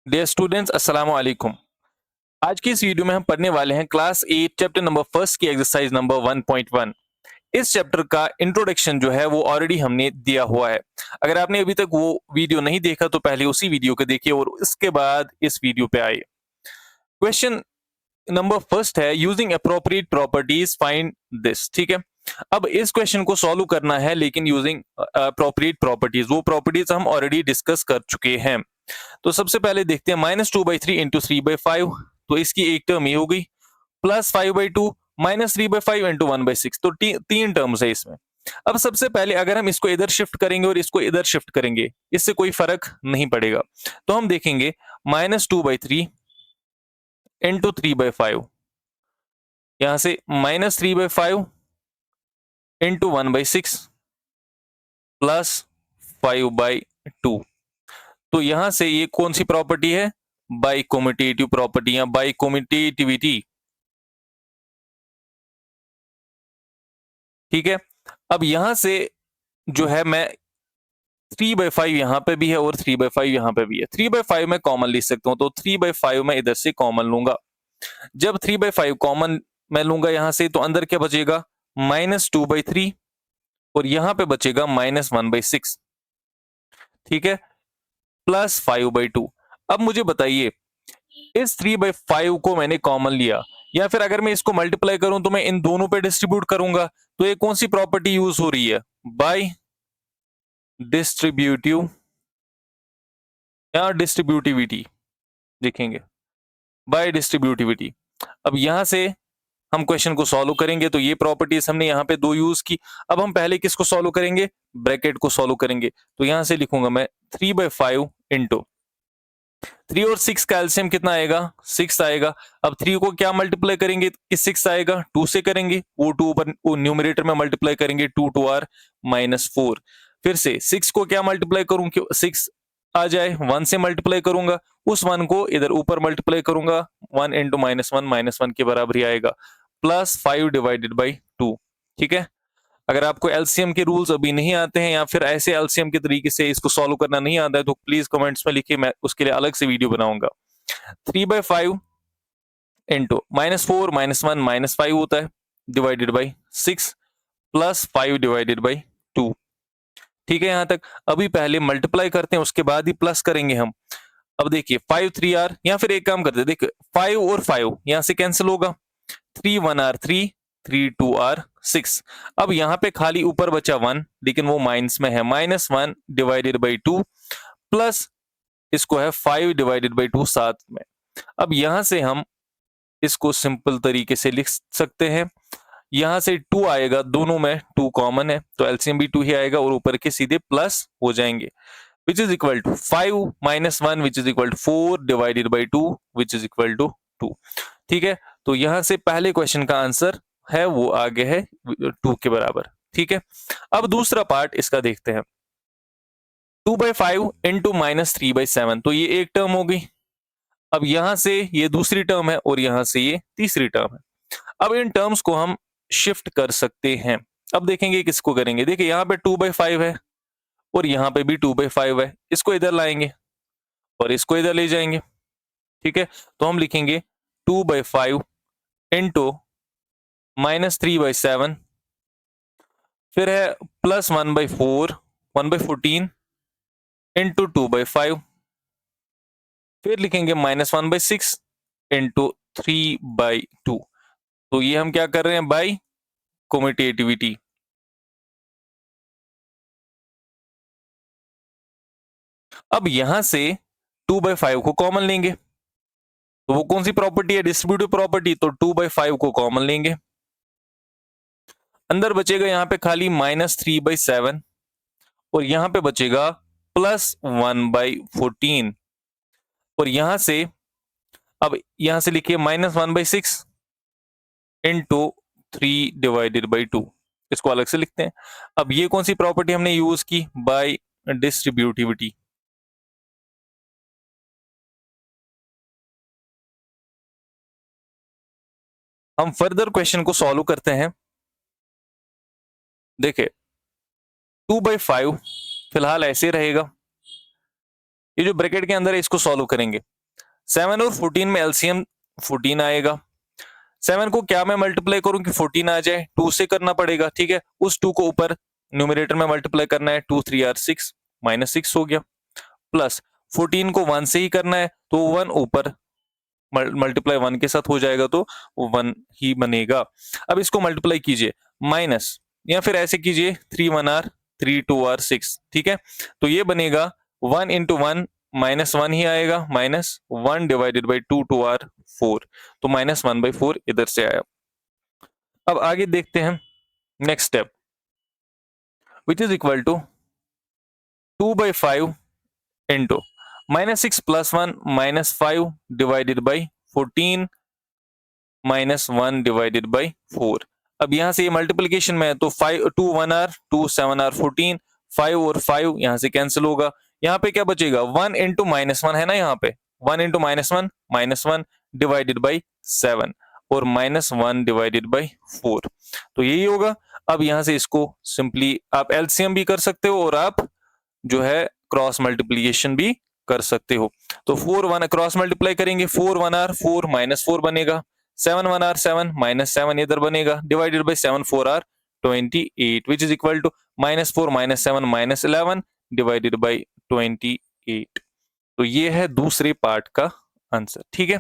Dear students अस्सलाम वालेकुम। आज की इस वीडियो में हम पढ़ने वाले हैं क्लास 8 चैप्टर नंबर फर्स्ट की एक्सरसाइज नंबर 1.1। इस चैप्टर का इंट्रोडक्शन जो है वो ऑलरेडी हमने दिया हुआ है। अगर आपने अभी तक वो वीडियो नहीं देखा तो पहले उसी वीडियो को देखिए और उसके बाद इस वीडियो पे आइए। क्वेश्चन नंबर फर्स्ट है using appropriate properties find this. ठीक है, अब इस क्वेश्चन को सॉल्व करना है लेकिन यूजिंग अप्रोप्रिएट प्रॉपर्टीज, वो प्रॉपर्टीज हम ऑलरेडी डिस्कस कर चुके हैं। तो सबसे पहले देखते हैं -2/3 इंटू 3/5, तो इसकी एक टर्म ये हो गई, +5/2 -3/5 इंटू 1/6, तो तीन टर्म्स है इसमें। अब सबसे पहले अगर हम इसको इधर शिफ्ट करेंगे और इसको इधर शिफ्ट करेंगे, इससे कोई फर्क नहीं पड़ेगा। तो हम देखेंगे -2/3 इंटू 3/5, यहां से -3/5 इंटू 1/6 प्लस 5/2। तो यहां से ये कौन सी प्रॉपर्टी है? बाई कॉम्यूटेटिव प्रॉपर्टी या बाई कॉम्यूटेटिविटी। ठीक है, अब यहां से जो है मैं 3/5 यहां पे भी है और 3/5 यहां पे भी है, 3/5 में कॉमन ले सकता हूं, तो 3/5 में इधर से कॉमन लूंगा। जब 3/5 कॉमन मैं लूंगा यहां से, तो अंदर क्या बचेगा? -2/3 और यहां पे बचेगा -1/6। ठीक है, प्लस 5/2। अब मुझे बताइए, इस 3/5 को मैंने कॉमन लिया, या फिर अगर मैं इसको मल्टीप्लाई करूं तो मैं इन दोनों पे डिस्ट्रीब्यूट करूंगा, तो ये कौन सी प्रॉपर्टी यूज हो रही है? बाय डिस्ट्रीब्यूटिव या डिस्ट्रीब्यूटिविटी लिखेंगे, बाय डिस्ट्रीब्यूटिविटी। अब यहां से हम क्वेश्चन को सॉल्व करेंगे, तो ये प्रॉपर्टीज हमने यहाँ पे दो यूज की। अब हम पहले किसको सॉल्व करेंगे? ब्रैकेट को सॉल्व करेंगे। तो यहां से लिखूंगा मैं 3/5 इंटू 3 और 6 का एलसीएम कितना आएगा? 6 आएगा। अब 3 को क्या मल्टीप्लाई करेंगे कि 6 आएगा? 2 से करेंगे, वो 2 ऊपर न्यूमरेटर में मल्टीप्लाई करेंगे, 2 2 आर -4। फिर से 6 को क्या मल्टीप्लाई करूं कि 6 आ जाए, 1 से मल्टीप्लाई करूंगा, उस 1 को इधर ऊपर मल्टीप्लाई करूंगा, 1 इंटू -1 के बराबर ही आएगा, प्लस 5 डिवाइडेड बाई 2। ठीक है, अगर आपको एलसीएम के रूल्स अभी नहीं आते हैं या फिर ऐसे एलसीएम के तरीके से इसको सॉल्व करना नहीं आता है, तो प्लीज कमेंट्स में लिखिए, मैं उसके लिए अलग से वीडियो बनाऊंगा। 3/5 इंटू -4 -1 -5 होता है, divided by 6 plus 5 divided by 2। ठीक है, यहां तक। अभी पहले मल्टीप्लाई करते हैं, उसके बाद ही प्लस करेंगे हम। अब देखिए 5 3 आर, या फिर एक काम करते हैं, देखिए 5 और 5 यहां से कैंसिल होगा, 3 1 आर 3, 3 2 आर 6। अब यहाँ पे खाली ऊपर बचा 1, लेकिन वो माइनस में है, -1 डिवाइडेड बाई 2 प्लस इसको है 5 डिवाइडेड बाई 2 साथ में। अब यहां से हम इसको सिंपल तरीके से लिख सकते हैं, यहां से 2 आएगा, दोनों में 2 कॉमन है, तो एलसीएम भी 2 ही आएगा और ऊपर के सीधे प्लस हो जाएंगे, which is equal to 5 -1 which is equal to 4 divided by 2 which is equal to 2। ठीक है, तो यहां से पहले क्वेश्चन का आंसर है वो आगे है 2 के बराबर। ठीक है, अब दूसरा पार्ट इसका देखते हैं। 2/5 इंटू -3/7, तो ये एक टर्म हो गई। अब यहां से ये दूसरी टर्म है और यहां से ये तीसरी टर्म है। अब इन टर्म्स को हम शिफ्ट कर सकते हैं। अब देखेंगे किसको करेंगे। देखिए यहाँ पे 2/5 है और यहाँ पे भी 2/5 है, इसको इधर लाएंगे और इसको इधर ले जाएंगे। ठीक है, तो हम लिखेंगे 2/5 इंटू -3/7, फिर है +1/4 1/14 इंटू 2/5, फिर लिखेंगे -1/6 इंटू 3/2। तो ये हम क्या कर रहे हैं? बाई कॉम्यूटेटिविटी। अब यहां से 2/5 को कॉमन लेंगे, तो वो कौन सी प्रॉपर्टी है? डिस्ट्रीब्यूटिव प्रॉपर्टी, तो 2/5 को कॉमन लेंगे, अंदर बचेगा यहाँ पे खाली -3/7 और यहाँ पे बचेगा +1/14, और यहां से अब यहां से लिखिए -1/6 इंटू 3 डिवाइडेड बाई 2, इसको अलग से लिखते हैं। अब ये कौन सी प्रॉपर्टी हमने यूज की? By distributivity. हम फर्दर क्वेश्चन को सॉल्व करते हैं। देखिए 2/5 फिलहाल ऐसे रहेगा, ये जो ब्रैकेट के अंदर है इसको सॉल्व करेंगे। 7 और 14 में एलसीएम 14 आएगा। 7 को क्या मैं मल्टीप्लाई करूं कि 14 आ जाए, 2 से करना पड़ेगा, ठीक है। उस 2 को ऊपर न्यूमरेटर में मल्टीप्लाई करना है, 2 3 आर 6 -6 हो गया, प्लस 14 को 1 से ही करना है तो 1 ऊपर मल्टीप्लाई 1 के साथ हो जाएगा तो 1 ही बनेगा। अब इसको मल्टीप्लाई कीजिए, माइनस या फिर ऐसे कीजिए 3 1 आर 3 2 आर 6, ठीक है। तो ये बनेगा 1 इंटू 1 -1 ही आएगा, -1 डिवाइडेड बाई 2 2 आर 4, तो -1/4 इधर से आया। अब आगे देखते हैं next step, which is equal to 2/5 into -6 + 1 -5 divided by 14 -1 divided by 4। अब यहां से ये मल्टीप्लीकेशन में है तो 5 2 1 आर 2 7 आर 14, 5 और 5 यहां से कैंसिल होगा। यहाँ पे क्या बचेगा, 1 इंटू -1 है ना, यहाँ पे 1 इंटू -1 डिवाइडेड बाई 7 और -1 डिवाइडेड बाई 4, तो यही होगा। अब यहां से इसको सिंपली आप एलसीएम भी कर सकते हो और आप जो है क्रॉस मल्टीप्लीकेशन भी कर सकते हो। तो 4 1 क्रॉस मल्टीप्लाई करेंगे, 4 1 आर 4 -4 बनेगा, 7 1 आर 7 -7 इधर बनेगा, divided by 7 4 are 28, which is equal to -4 -7 -11 divided by 28। तो ये है दूसरे पार्ट का आंसर, ठीक है।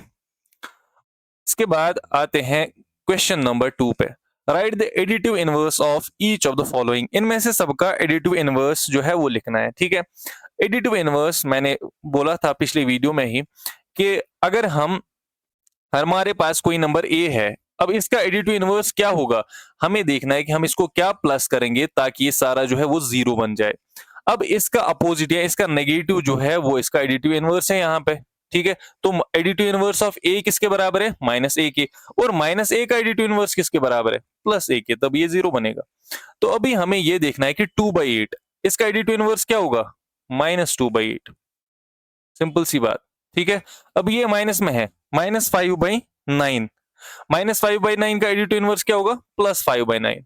इसके बाद आते हैं क्वेश्चन नंबर 2 पे। Right the additive inverse of each of the following, इनमें से सबका एडिटिव इनवर्स जो है वो लिखना है, ठीक है। एडिटिव इनवर्स मैंने बोला था पिछले वीडियो में ही कि अगर हमारे पास कोई नंबर ए है, अब इसका एडिटिव इनवर्स क्या होगा, हमें देखना है कि हम इसको क्या प्लस करेंगे ताकि ये सारा जो है वो 0 बन जाए। अब इसका अपोजिट या इसका नेगेटिव जो है वो इसका एडिटिव इनवर्स है यहाँ पे, ठीक है। तो एडिटिव इनवर्स ऑफ ए किसके बराबर है, -a के, और -a का एडिटिव इनवर्स किसके बराबर है, +a के, तब ये 0 बनेगा। तो अभी हमें ये देखना है कि 2/8 इसका एडिटिव इनवर्स क्या होगा, -2/8, सिंपल सी बात, ठीक है। अब ये माइनस में है, -5/9, -5/9 का एडिटिव इनवर्स क्या होगा, +5/9,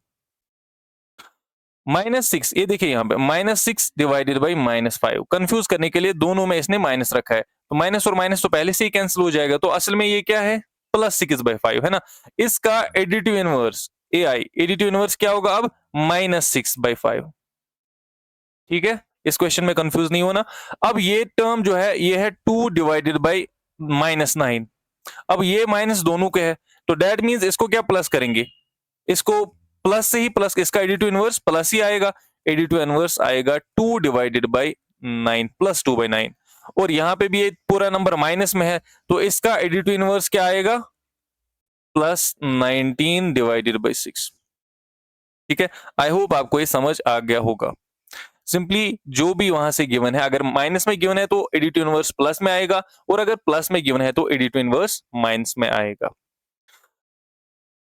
-6, ये देखिए यहाँ पे -6 डिवाइडेड बाई -5, कंफ्यूज करने के लिए दोनों में इसने माइनस रखा है, तो माइनस और माइनस तो पहले से ही कैंसिल हो जाएगा, तो असल में ये क्या है, +6/5 है ना। इसका एडिटिव इनवर्स एडिटिव इनवर्स क्या होगा अब, -6/5, ठीक है। इस क्वेश्चन में कंफ्यूज नहीं होना। अब ये टर्म जो है ये है 2 डिवाइडेड बाई -9, अब ये माइनस दोनों के है, तो दैट मींस इसको क्या प्लस करेंगे, इसको प्लस से ही प्लस, इसका एडिटिव इनवर्स प्लस ही आएगा, एडिटिव इनवर्स आएगा 2 डिवाइडेड बाई 9 +2/9, और यहाँ पे भी ये पूरा नंबर माइनस में है तो इसका एडिटिव इनवर्स क्या आएगा, +19 डिवाइडेड बाई 6, ठीक है। आई होप आपको ये समझ आ गया होगा। सिंपली जो भी वहां से गिवन है, अगर माइनस में गिवन है तो एडिटिव इनवर्स प्लस में आएगा, और अगर प्लस में गिवन है तो एडिटिव इनवर्स माइनस में आएगा।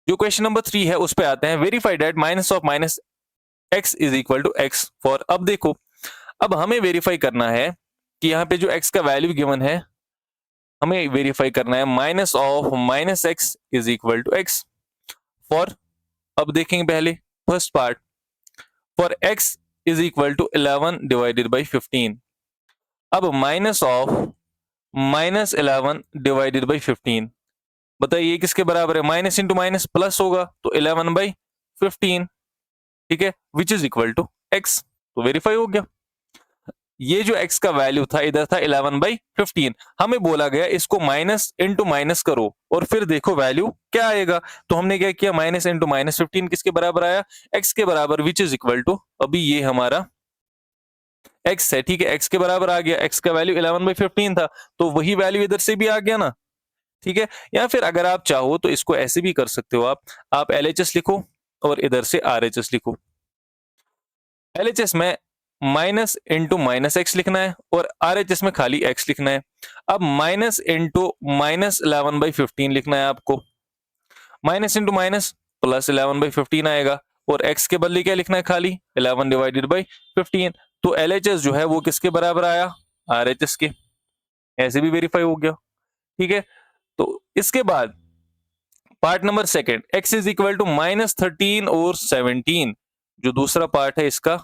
जो क्वेश्चन नंबर 3 है उस पे आते हैं। Verify that -x is equal to x for, अब देखो, अब हमें वेरीफाई करना है कि यहाँ पे जो x का वैल्यू गिवन है, हमें वेरीफाई करना है -(-x) is equal to x for, अब देखेंगे पहले first part, for x is equal to 11 divided by 15। अब -(-11) डिवाइडेड बाई 15, बताइए ये किसके बराबर है, माइनस इंटू माइनस प्लस होगा तो 11/15, ठीक है, which is equal to x, तो वेरीफाई हो गया। ये जो x का वैल्यू था इधर था 11/15, हमें बोला गया इसको माइनस इंटू माइनस करो और फिर देखो वैल्यू क्या आएगा, तो हमने क्या किया, माइनस इंटू -15 किसके बराबर आया, x के बराबर, विच इज इक्वल टू, अभी ये हमारा x है, ठीक है, x के बराबर आ गया, x का वैल्यू 11/15 था तो वही वैल्यू इधर से भी आ गया ना, ठीक है। या फिर अगर आप चाहो तो इसको ऐसे भी कर सकते हो, आप LHS लिखो और इधर से RHS लिखो। LHS में माइनस इंटू -x लिखना है और RHS में खाली x लिखना है। अब माइनस इंटू -11/15 लिखना है आपको, माइनस इंटू माइनस प्लस 11/15 आएगा, और x के बदले क्या लिखना है, खाली 11 डिवाइडेड बाई 15, तो LHS जो है वो किसके बराबर आया, RHS के, ऐसे भी वेरीफाई हो गया, ठीक है। तो इसके बाद part number second, x is equal to -13 और 17, जो दूसरा पार्ट है इसका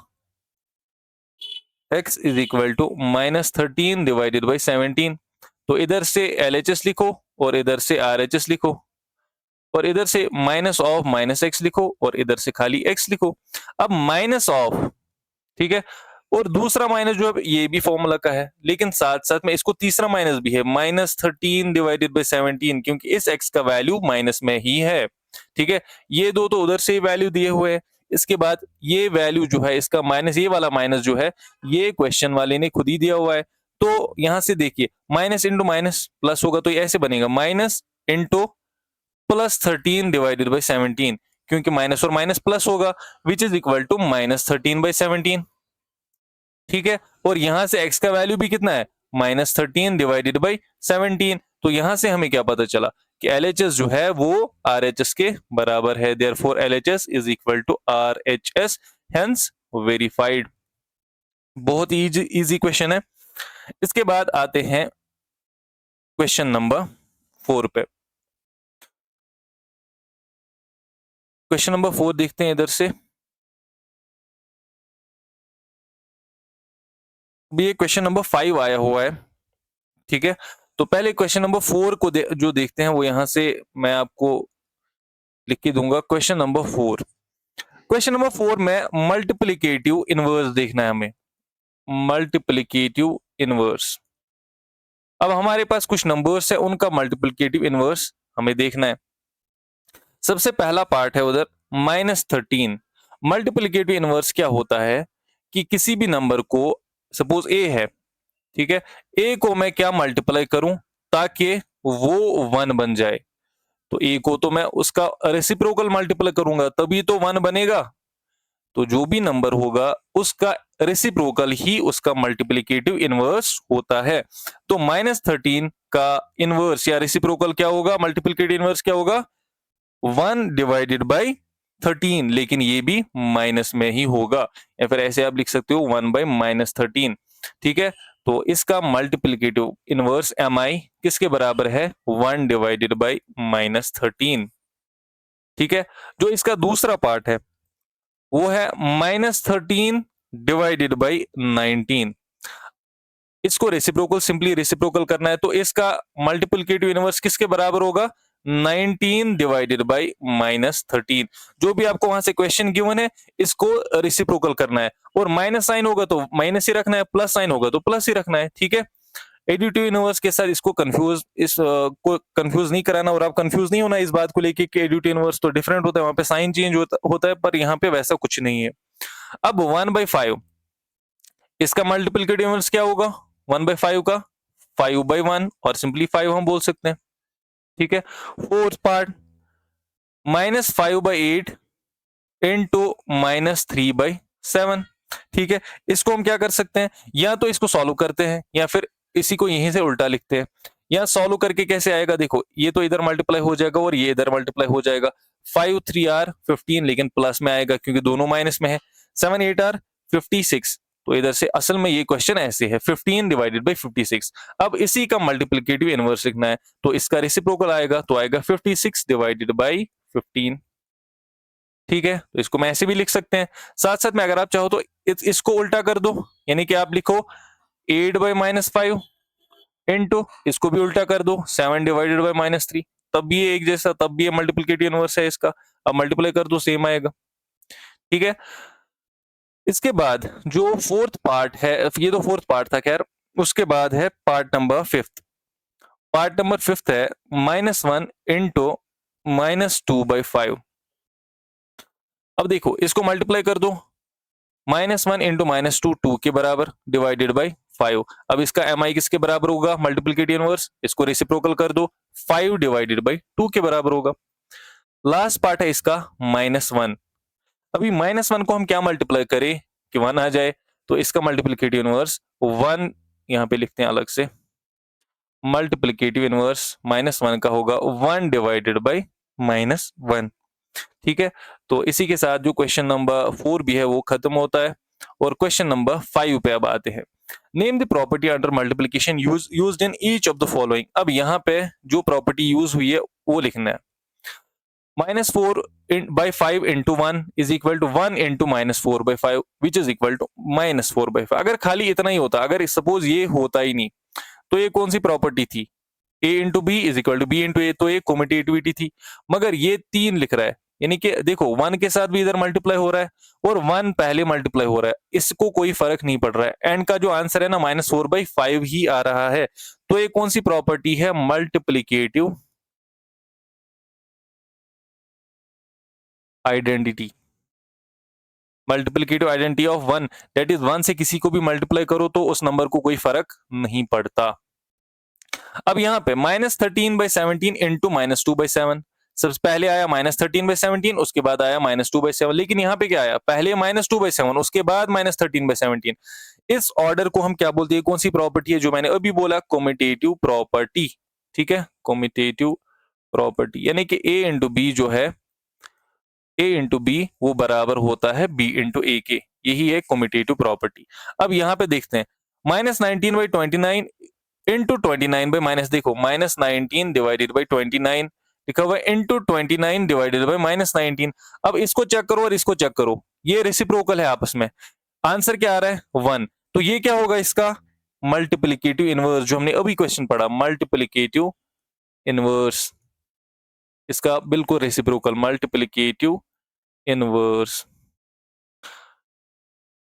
x is equal to -13 divided by 17। तो इधर से LHS लिखो और इधर से RHS लिखो और इधर से माइनस ऑफ -x लिखो और इधर से खाली x लिखो। अब माइनस ऑफ, ठीक है, और दूसरा माइनस जो है ये भी फॉर्मूला का है, लेकिन साथ साथ में इसको तीसरा माइनस भी है, -13 डिवाइडेड बाई 17, क्योंकि इस x का वैल्यू माइनस में ही है। ठीक है, ये दो तो उधर से वैल्यू दिए हुए हैं। इसके बाद ये वैल्यू जो है इसका माइनस, ये वाला माइनस जो है ये क्वेश्चन वाले ने खुद ही दिया हुआ है। तो यहां से देखिए माइनस इंटू माइनस प्लस होगा, तो ये ऐसे बनेगा माइनस इंटू +13 डिवाइडेड बाई 17, क्योंकि माइनस और माइनस प्लस होगा, which is equal to -13 by 17। ठीक है, और यहां से x का वैल्यू भी कितना है, -13 डिवाइडेड बाई 17। तो यहां से हमें क्या पता चला कि LHS जो है वो RHS के बराबर है, therefore LHS is equal to RHS, hence verified. बहुत इजी क्वेश्चन है। इसके बाद आते हैं क्वेश्चन नंबर 4 पे। क्वेश्चन नंबर 4 देखते हैं इधर से। ये क्वेश्चन नंबर 5 आया हुआ है। ठीक है, तो पहले क्वेश्चन नंबर 4 को जो देखते हैं वो यहां से मैं आपको लिख के दूंगा। क्वेश्चन नंबर 4, क्वेश्चन नंबर 4 में मल्टीप्लिकेटिव इनवर्स देखना है हमें, मल्टीप्लिकेटिव इनवर्स। अब हमारे पास कुछ नंबर्स है, उनका मल्टीप्लिकेटिव इनवर्स हमें देखना है। सबसे पहला पार्ट है उधर -13। मल्टीप्लिकेटिव इनवर्स क्या होता है कि किसी भी नंबर को, सपोज a है, ठीक है, a को मैं क्या मल्टीप्लाई करूं ताकि वो 1 बन जाए। तो a को तो मैं उसका रेसिप्रोकल मल्टीप्लाई करूंगा तभी तो 1 बनेगा। तो जो भी नंबर होगा उसका रेसिप्रोकल ही उसका मल्टीप्लिकेटिव इनवर्स होता है। तो -13 का इनवर्स या रेसिप्रोकल क्या होगा, मल्टीप्लिकेटिव इनवर्स क्या होगा, 1 डिवाइडेड बाई 13, लेकिन ये भी माइनस में ही होगा, या फिर ऐसे आप लिख सकते हो 1 बाई -13। ठीक है, तो इसका मल्टीप्लिकेटिव इनवर्स MI किसके बराबर है, 1 डिवाइडेड बाई -13। ठीक है, जो इसका दूसरा पार्ट है वो है -13 डिवाइडेड बाई 19। इसको रेसिप्रोकल, सिंपली रेसिप्रोकल करना है, तो इसका मल्टीप्लिकेटिव इनवर्स किसके बराबर होगा, 19 डिवाइडेड बाई -13। जो भी आपको वहां से क्वेश्चन गिवन है इसको रेसिप्रोकल करना है, और माइनस साइन होगा तो माइनस ही रखना है, प्लस साइन होगा तो प्लस ही रखना है। ठीक है, एडिटिव इनवर्स के साथ इसको को कंफ्यूज नहीं कराना, और आप कंफ्यूज नहीं होना इस बात को लेके कि एडिटिव इनवर्स तो डिफरेंट होता है, वहां पे साइन चेंज होता है, पर यहाँ पे वैसा कुछ नहीं है। अब 1/5 इसका मल्टीप्लिकेटिव इनवर्स क्या होगा, 1/5 का 5/1, और सिंपली 5 हम बोल सकते हैं। ठीक है, फोर्थ पार्ट -5/8 इंटू -3/7। ठीक है, इसको हम क्या कर सकते हैं, या तो इसको सॉल्व करते हैं या फिर इसी को यहीं से उल्टा लिखते हैं। या सॉल्व करके कैसे आएगा, देखो ये तो इधर मल्टीप्लाई हो जाएगा और ये इधर मल्टीप्लाई हो जाएगा। 5 3 आर 15, लेकिन प्लस में आएगा क्योंकि दोनों माइनस में है। 7 8 आर 56, तो इधर से असल में ये क्वेश्चन ऐसे है 15 डिवाइडेड बाई 56। अब इसी का मल्टीप्लिकेटिव इनवर्स लिखना है, तो इसका रेसिप्रोकल आएगा, तो आएगा 56 डिवाइडेड बाई 15। ठीक है, तो इसको मैं ऐसे भी लिख सकते हैं। साथ साथ में अगर आप चाहो तो इसको उल्टा कर दो, यानी कि आप लिखो 8/-5 इंटू, इसको भी उल्टा कर दो 7 डिवाइडेड बाई -3, तब भी ये एक जैसा, तब भी ये मल्टीप्लिकेटिव इनवर्स है इसका। अब मल्टीप्लाई कर दो सेम आएगा। ठीक है, इसके बाद जो फोर्थ पार्ट है, ये तो फोर्थ पार्ट था, खैर उसके बाद है पार्ट नंबर 5। पार्ट नंबर 5 है -1 इंटू -2/5। अब देखो इसको मल्टीप्लाई कर दो, -1 इंटू -2 2 के बराबर डिवाइडेड बाई 5। अब इसका MI किसके बराबर होगा, मल्टीप्लिकेटिव इनवर्स, इसको रेसिप्रोकल कर दो, 5 डिवाइडेड बाई 2 के बराबर होगा। लास्ट पार्ट है इसका -1। अभी -1 को हम क्या मल्टीप्लाई करें कि 1 आ जाए, तो इसका मल्टीप्लिकेटिव इनवर्स 1 यहां पे लिखते हैं अलग से, मल्टीप्लिकेटिव इनवर्स -1 का होगा 1 डिवाइडेड बाई -1। ठीक है, तो इसी के साथ जो क्वेश्चन नंबर 4 भी है वो खत्म होता है, और क्वेश्चन नंबर 5 पे अब आते हैं। Name the property under multiplication used in each of the following. अब यहाँ पे जो प्रॉपर्टी यूज हुई है वो लिखना है। -4/5 into 1 is equal to 1 into -4/5 which is equal to -4/5। अगर खाली इतना ही होता, अगर सपोज ये होता ही नहीं, तो ये कौन सी प्रॉपर्टी थी? A into B is equal to B into A, तो ये कम्यूटेटिविटी थी। मगर ये 3 लिख रहा है, यानी कि देखो 1 के साथ भी इधर मल्टीप्लाई हो रहा है और 1 पहले मल्टीप्लाई हो रहा है, इसको कोई फर्क नहीं पड़ रहा है। एंड का जो आंसर है ना -4/5 ही आ रहा है। तो ये कौन सी प्रॉपर्टी है? Multiplicative identity. Multiplicative identity of 1, that is 1 से किसी को भी मल्टीप्लाई करो तो उस नंबर को कोई फर्क नहीं पड़ता। अब यहाँ पे -13/17 इंटू -2/7, सबसे पहले आया -13/17, उसके बाद आया -2/7, लेकिन यहाँ पे क्या आया? पहले -2/7 उसके बाद -13/17। इस ऑर्डर को हम क्या बोलते हैं? कौन सी प्रॉपर्टी है? जो मैंने अभी बोला, कम्यूटेटिव प्रॉपर्टी। ठीक है, कम्यूटेटिव प्रॉपर्टी, यानी कि ए इंटू बी जो है, ए इंटू बी वो बराबर होता है बी इंटू ए के। यही है कम्यूटेटिव प्रॉपर्टी। अब यहाँ पे देखते हैं, -19/29 इंटू 29 बाई माइनस, देखो -19 डिवाइडेड बाई 29 लिखा हुआ है, इंटू 29 डिवाइडेड बाई -19। अब इसको चेक करो और इसको चेक करो, ये रेसिप्रोकल है आपस में। आंसर क्या आ रहा है? 1। तो ये क्या होगा? इसका मल्टीप्लिकेटिव इनवर्स, जो हमने अभी क्वेश्चन पढ़ा, मल्टीप्लिकेटिव इनवर्स, इसका बिल्कुल रेसिप्रोकल, मल्टीप्लिकेटिव इनवर्स।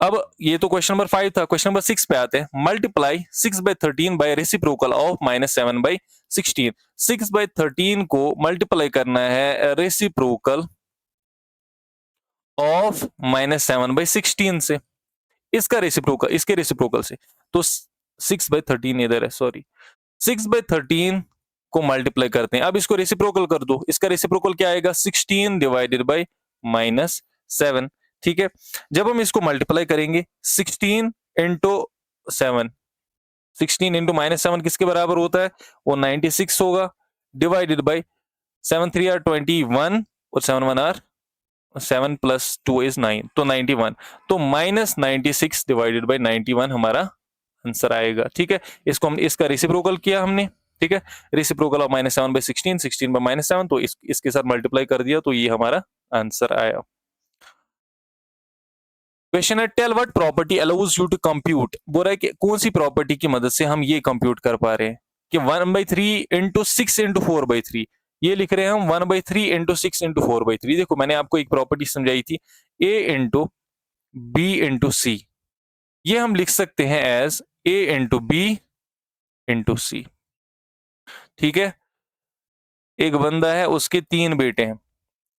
अब ये तो क्वेश्चन नंबर 5 था। क्वेश्चन नंबर 6 पे आते हैं। Multiply 6/13 bye reciprocal of -7/16। 6/13 को मल्टीप्लाई करना है रेसिप्रोकल ऑफ -7/16 से, इसका रेसिप्रोकल, इसके रेसिप्रोकल से। तो 6/13 इधर है, सॉरी, 6/13 को मल्टीप्लाई करते हैं। अब इसको रेसिप्रोकल कर दो, इसका रेसिप्रोकल क्या आएगा? 16 डिवाइडेड बाई -7। ठीक है, जब हम इसको मल्टीप्लाई करेंगे 16 इंटू 7, 16 इंटू -7 किसके बराबर होता है? वो 96 होगा, डिवाइडेड बाई 7 3 आर 21 और 7 1 आर 7 प्लस 2 इज 9, तो 91। तो -96 डिवाइडेड बाई 91 हमारा आंसर आएगा। ठीक है, इसको हम, इसका रेसिप्रोकल किया हमने। ठीक है, रेसिप्रोकल ऑफ -7/16, 16/-7, तो इसके साथ मल्टीप्लाई कर दिया, तो ये हमारा आंसर आया। क्वेश्चन है, tell what property allows you to compute. बोल रहा है कि कौन सी प्रॉपर्टी की मदद से हम ये कंप्यूट कर पा रहे हैं कि 1/3 इंटू 6 इंटू 4/3, ये लिख रहे हैं हम 1/3 इंटू 6 इंटू 4/3। देखो मैंने आपको एक प्रॉपर्टी समझाई थी, A into B into C, ये हम लिख सकते हैं as A into B into C. ठीक है, एक बंदा है, उसके 3 बेटे हैं,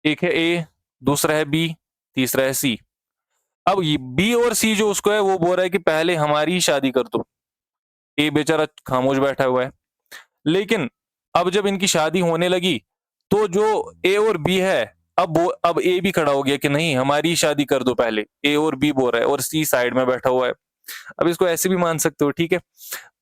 एक है ए, दूसरा है बी, तीसरा है सी। अब ये बी और सी जो उसको है, वो बोल रहा है कि पहले हमारी ही शादी कर दो। ए बेचारा खामोश बैठा हुआ है, लेकिन अब जब इनकी शादी होने लगी तो जो ए और बी है, अब ए भी खड़ा हो गया कि नहीं हमारी ही शादी कर दो पहले, ए और बी बोल रहा है, और सी साइड में बैठा हुआ है। अब इसको ऐसे भी मान सकते हो। ठीक है,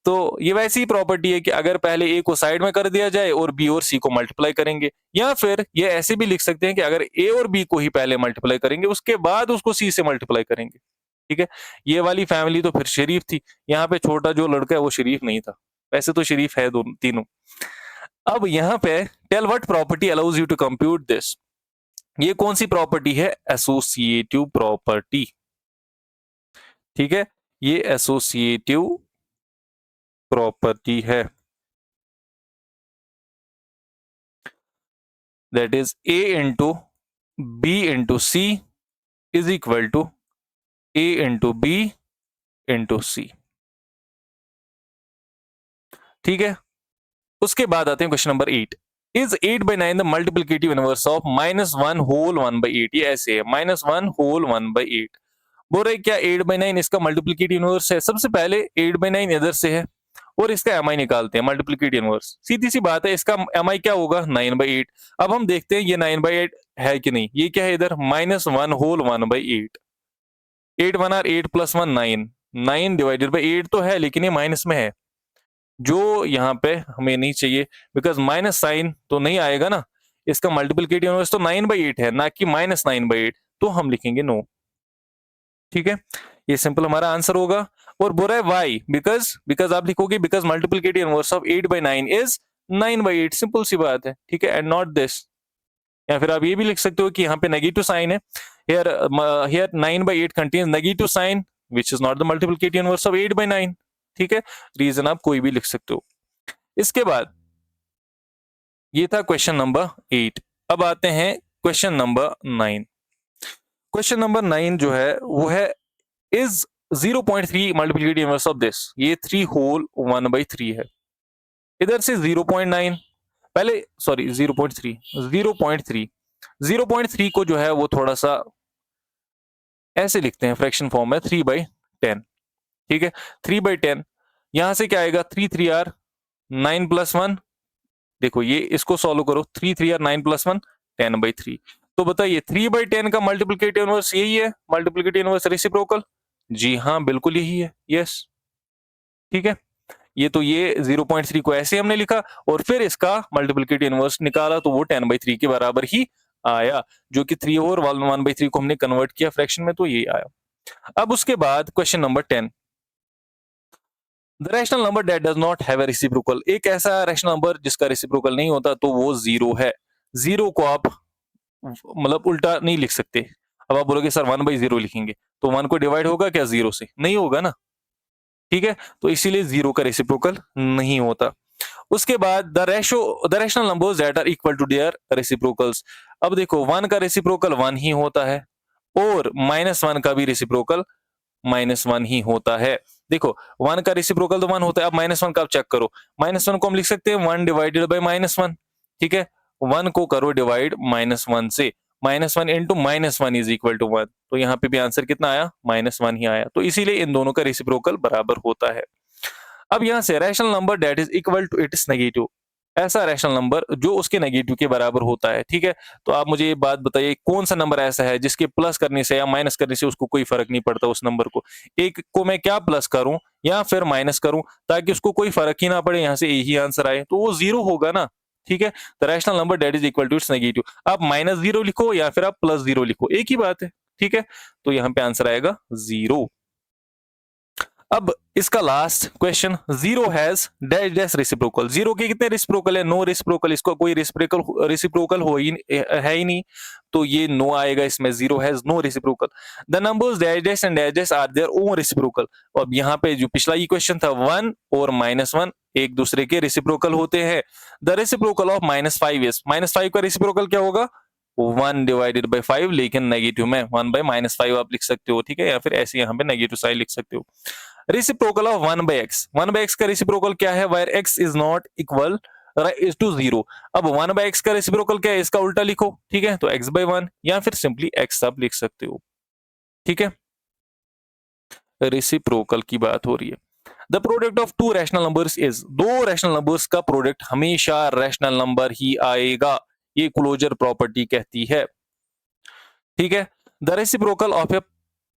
तो ये वैसी ही प्रॉपर्टी है कि अगर पहले ए को साइड में कर दिया जाए और बी और सी को मल्टीप्लाई करेंगे, या फिर ये ऐसे भी लिख सकते हैं कि अगर ए और बी को ही पहले मल्टीप्लाई करेंगे, उसके बाद उसको सी से मल्टीप्लाई करेंगे। ठीक है, ये वाली फैमिली तो फिर शरीफ थी, यहाँ पे छोटा जो लड़का है वो शरीफ नहीं था, वैसे तो शरीफ है दोनों तीनों। अब यहाँ पे tell what property allows you to compute this, ये कौन सी प्रॉपर्टी है? Associative property. ठीक है, ये एसोसिएटिव प्रॉपर्टी है, that is A into B into C is equal to A into B into C. ठीक है, उसके बाद आते हैं question number 8। Is 8/9 the multiplicative inverse of -1 whole 1/8? ये ऐसे है, -1 होल 1/8। बोल रहे क्या 8/9 इसका मल्टीप्लिकेटिव इनवर्स है? सबसे पहले 8/9 इधर से है और इसका एम आई निकालते हैं, मल्टीप्लिकेटिव इनवर्स। सीधी सी बात है, इसका एम आई क्या होगा? 9/8। अब हम देखते हैं ये 9/8 है कि नहीं। ये क्या है इधर? -1 whole 1/8। 8 1 are 8 plus 1 9, 9 divided by 8 तो है, लेकिन ये माइनस में है, जो यहाँ पे हमें नहीं चाहिए, बिकॉज माइनस साइन तो नहीं आएगा ना। इसका मल्टीप्लिकेटिव इनवर्स तो 9/8 है, ना कि -9/8, तो हम लिखेंगे नो। ठीक है, ये सिंपल हमारा आंसर होगा। और बोल रहा है वाई, बिकॉज आप लिखोगे because multiplicative inverse of 8/9 is 9/8, simple सी बात है। ठीक है, एंड नॉट दिस, या फिर आप ये भी लिख सकते हो कि यहाँ पे नेगेटिव साइन है, here 9/8 contains negative sign which is not the multiplicative inverse of 8/9। ठीक है, रीजन आप कोई भी लिख सकते हो। इसके बाद ये था क्वेश्चन नंबर 8। अब आते हैं क्वेश्चन नंबर 9। क्वेश्चन नंबर 9 जो है वो है is 0.3 multiplicative inverse of this. ये 3 होल 1/3 है। इधर से 0.9 पहले, सॉरी 0.3 को जो है वो थोड़ा सा ऐसे लिखते हैं फ्रैक्शन फॉर्म में 3/10। ठीक है, 3/10 यहां से क्या आएगा, 3 3 आर 9 + 1। देखो ये इसको सॉल्व करो, 3 3 आर 9 + 1 10/3। तो बताइए 3/10 का मल्टीप्लिकेटिव इनवर्स यही है, मल्टीप्लिकेटिव इनवर्स रेसिप्रोकल। जी हाँ, बिल्कुल यही है, यस। ठीक है, ये तो ये 0.3 को ऐसे हमने लिखा और फिर इसका मल्टीप्लिकेटिव इनवर्स निकाला तो वो 10/3 के बराबर ही आया, जो कि 3 और 1/3 को हमने कन्वर्ट किया फ्रैक्शन में, तो ये आया। अब उसके बाद question number 10, the rational number that does not have a reciprocal. एक ऐसा रैशनल नंबर जिसका रेसिप्रोकल नहीं होता तो वो 0 है। 0 को आप मतलब उल्टा नहीं लिख सकते। अब आप बोलोगे सर 1/0 लिखेंगे तो 1 को डिवाइड होगा क्या 0 से? नहीं होगा ना। ठीक है, तो इसीलिए 0 का रेसिप्रोकल नहीं होता। उसके बाद the rational numbers that are equal to their reciprocals. अब देखो 1 का रेसिप्रोकल 1 ही होता है और -1 का भी रेसिप्रोकल -1 ही होता है। देखो 1 का रेसिप्रोकल तो 1 होता है, अब -1 का आप चेक करो। -1 को हम लिख सकते हैं 1 डिवाइडेड बाय -1। ठीक है, 1 को करो डिवाइड -1 से, -1 इंटू -1 इज इक्वल टू 1। तो यहाँ पे भी आंसर कितना आया, -1 ही आया। तो इसीलिए इन दोनों का रेसिप्रोकल बराबर होता है। अब यहाँ से rational number that is equal to its negative, ऐसा रैशनल नंबर जो उसके नेगेटिव के बराबर होता है। ठीक है, तो आप मुझे ये बात बताइए कौन सा नंबर ऐसा है जिसके प्लस करने से या माइनस करने से उसको कोई फर्क नहीं पड़ता उस नंबर को। एक को मैं क्या प्लस करूं या फिर माइनस करूं ताकि उसको कोई फर्क ही ना पड़े, यहाँ से यही आंसर आए, तो वो 0 होगा ना। ठीक है, the rational number that is equal to its negative. आप -0 लिखो या फिर आप +0 लिखो, एक ही बात है। ठीक है, तो यहाँ पे आंसर आएगा 0। अब इसका last question, 0 has dash dash reciprocal. 0 के कितने रेसिप्रोकल है? No reciprocal. इसको कोई रेसिप्रोकल है ही नहीं, तो ये नो आएगा इसमें। 0 has no reciprocal. The numbers dash dash and dash dash are their own reciprocal. अब यहाँ पे जो पिछला ये क्वेश्चन था 1 और -1 एक दूसरे के रेसिप्रोकल होते हैं। द रेसिप्रोकल ऑफ -5 इज, -5 का रेसिप्रोकल क्या होगा? 1 डिवाइडेड बाय 5, लेकिन नेगेटिव में 1/-5 आप लिख सकते हो। ठीक है, या फिर ऐसे यहाँ पे नेगेटिव साइन लिख सकते हो। रेसिप्रोकल ऑफ 1/x, 1/x का रेसिप्रोकल क्या है? Where x is not equal is to 0। अब 1/x का रेसिप्रोकल क्या है? इसका उल्टा लिखो। ठीक है, तो x/1 या फिर सिंपली x आप लिख सकते हो। ठीक है, रेसिप्रोकल की बात हो रही है। The product of to rational numbers is, दो रैशनल नंबर्स का प्रोडक्ट हमेशा रैशनल नंबर ही आएगा, ये क्लोजर प्रॉपर्टी कहती है। ठीक है, the reciprocal of A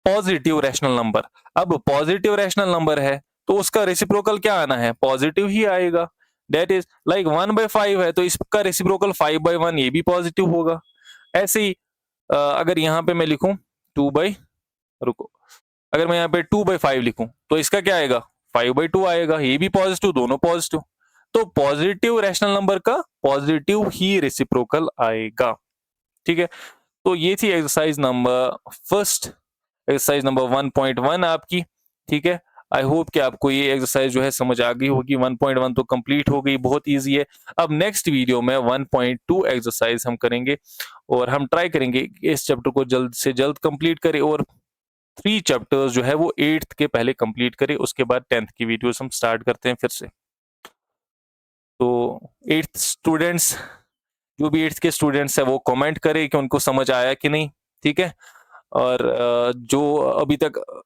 positive rational number. अब पॉजिटिव रैशनल नंबर है तो उसका रेसिप्रोकल क्या आना है? पॉजिटिव ही आएगा। दैट इज लाइक 1/5 है तो इसका रेसिप्रोकल 5/1, ये भी पॉजिटिव होगा। ऐसे ही अगर यहाँ पे मैं लिखूं 2 बाई, रुको, अगर मैं यहाँ पे 2/5 लिखूं तो इसका क्या आएगा? 5/2 आएगा, ये भी पॉजिटिव, दोनों पॉजिटिव। तो पॉजिटिव रैशनल नंबर का पॉजिटिव ही रेसिप्रोकल आएगा। ठीक है, तो ये थी exercise number first, exercise number 1.1 आपकी। ठीक है, आई होप कि आपको ये एक्सरसाइज जो है समझ आ गई होगी। 1.1 तो कंप्लीट हो गई, बहुत इजी है। अब नेक्स्ट वीडियो में 1.2 एक्सरसाइज हम करेंगे और हम ट्राई करेंगे कि इस चैप्टर को जल्द से जल्द कंप्लीट करें और 3 चैप्टर्स जो है वो 8th के पहले कंप्लीट करें, उसके बाद 10th की वीडियोस हम स्टार्ट करते हैं फिर से। तो 8th स्टूडेंट्स, जो भी 8th के स्टूडेंट्स है वो कमेंट करें कि उनको समझ आया कि नहीं। ठीक है, और जो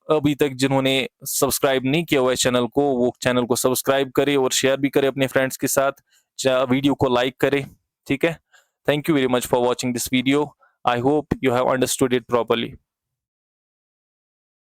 अभी तक जिन्होंने सब्सक्राइब नहीं किया हुआ है चैनल को, वो चैनल को सब्सक्राइब करें और शेयर भी करें अपने फ्रेंड्स के साथ, वीडियो को लाइक करें। ठीक है, thank you very much for watching this video. I hope you have understood it properly.